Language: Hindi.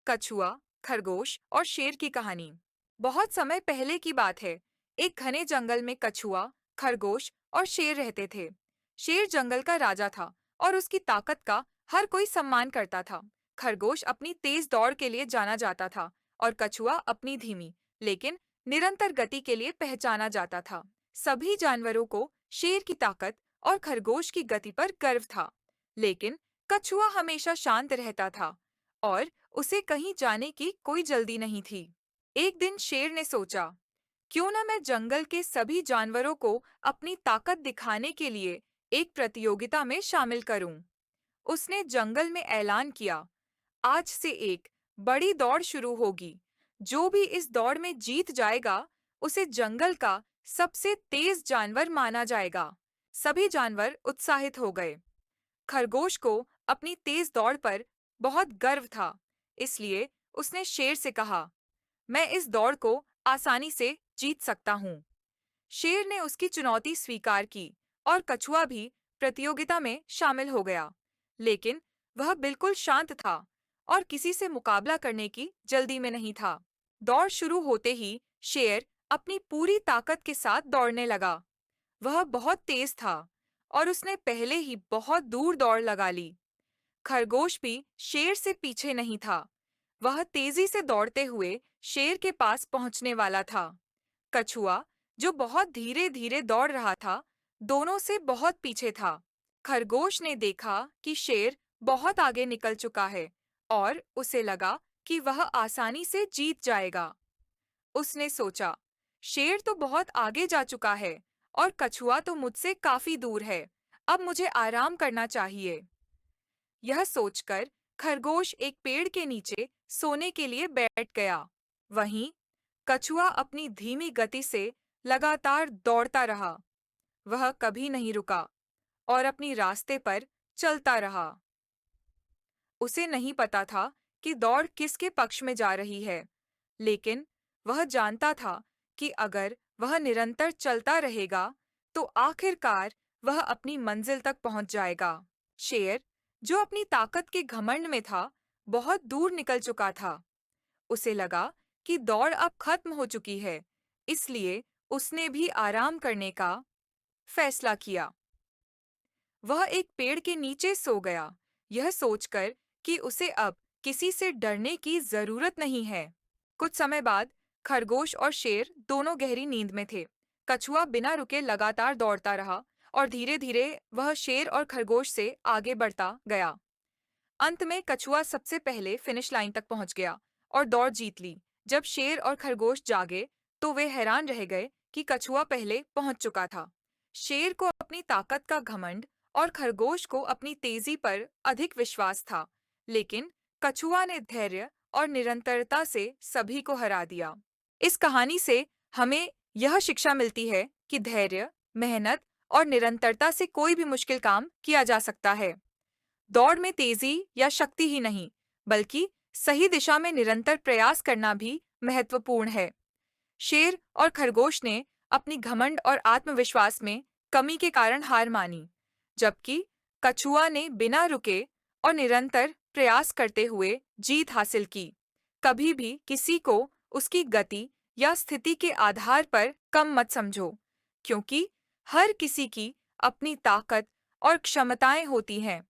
कछुआ, खरगोश और शेर की कहानी। बहुत समय पहले की बात है। एक घने जंगल में कछुआ, खरगोश और शेर रहते थे। शेर जंगल का राजा था और उसकी ताकत का हर कोई सम्मान करता था। खरगोश अपनी तेज दौड़ के लिए जाना जाता था और कछुआ अपनी धीमी लेकिन निरंतर गति के लिए पहचाना जाता था। सभी जानवरों को शेर की ताकत और खरगोश की गति पर गर्व था, लेकिन कछुआ हमेशा शांत रहता था और उसे कहीं जाने की कोई जल्दी नहीं थी। एक दिन शेर ने सोचा, क्यों न मैं जंगल के सभी जानवरों को अपनी ताकत दिखाने के लिए एक प्रतियोगिता में शामिल करूं। उसने जंगल में ऐलान किया, आज से एक बड़ी दौड़ शुरू होगी। जो भी इस दौड़ में जीत जाएगा, उसे जंगल का सबसे तेज जानवर माना जाएगा। सभी जानवर उत्साहित हो गए। खरगोश को अपनी तेज दौड़ पर बहुत गर्व था, इसलिए उसने शेर से कहा, मैं इस दौड़ को आसानी से जीत सकता हूँ। शेर ने उसकी चुनौती स्वीकार की और कछुआ भी प्रतियोगिता में शामिल हो गया, लेकिन वह बिल्कुल शांत था और किसी से मुकाबला करने की जल्दी में नहीं था। दौड़ शुरू होते ही शेर अपनी पूरी ताकत के साथ दौड़ने लगा। वह बहुत तेज था और उसने पहले ही बहुत दूर दौड़ लगा ली। खरगोश भी शेर से पीछे नहीं था। वह तेजी से दौड़ते हुए शेर के पास पहुंचने वाला था। कछुआ, जो बहुत धीरे धीरे दौड़ रहा था, दोनों से बहुत पीछे था। खरगोश ने देखा कि शेर बहुत आगे निकल चुका है और उसे लगा कि वह आसानी से जीत जाएगा। उसने सोचा, शेर तो बहुत आगे जा चुका है और कछुआ तो मुझसे काफी दूर है। अब मुझे आराम करना चाहिए। यह सोचकर खरगोश एक पेड़ के नीचे सोने के लिए बैठ गया। वहीं कछुआ अपनी धीमी गति से लगातार दौड़ता रहा। वह कभी नहीं रुका और अपनी रास्ते पर चलता रहा। उसे नहीं पता था कि दौड़ किसके पक्ष में जा रही है, लेकिन वह जानता था कि अगर वह निरंतर चलता रहेगा, तो आखिरकार वह अपनी मंजिल तक पहुंच जाएगा। शेर, जो अपनी ताकत के घमंड में था, बहुत दूर निकल चुका था। उसे लगा कि दौड़ अब खत्म हो चुकी है, इसलिए उसने भी आराम करने का फैसला किया। वह एक पेड़ के नीचे सो गया, यह सोचकर कि उसे अब किसी से डरने की जरूरत नहीं है। कुछ समय बाद खरगोश और शेर दोनों गहरी नींद में थे। कछुआ बिना रुके लगातार दौड़ता रहा और धीरे-धीरे वह शेर और खरगोश से आगे बढ़ता गया। अंत में कछुआ सबसे पहले फिनिश लाइन तक पहुंच गया और दौड़ जीत ली। जब शेर और खरगोश जागे, तो वे हैरान रह गए कि कछुआ पहले पहुंच चुका था। शेर को अपनी ताकत का घमंड और खरगोश को अपनी तेजी पर अधिक विश्वास था, लेकिन कछुआ ने धैर्य और निरंतरता से सभी को हरा दिया। इस कहानी से हमें यह शिक्षा मिलती है कि धैर्य, मेहनत और निरंतरता से कोई भी मुश्किल काम किया जा सकता है। दौड़ में तेजी या शक्ति ही नहीं, बल्कि सही दिशा में निरंतर प्रयास करना भी महत्वपूर्ण है। शेर और खरगोश ने अपनी घमंड और आत्मविश्वास में कमी के कारण हार मानी, जबकि कछुआ ने बिना रुके और निरंतर प्रयास करते हुए जीत हासिल की। कभी भी किसी को उसकी गति या स्थिति के आधार पर कम मत समझो, क्योंकि हर किसी की अपनी ताकत और क्षमताएं होती हैं।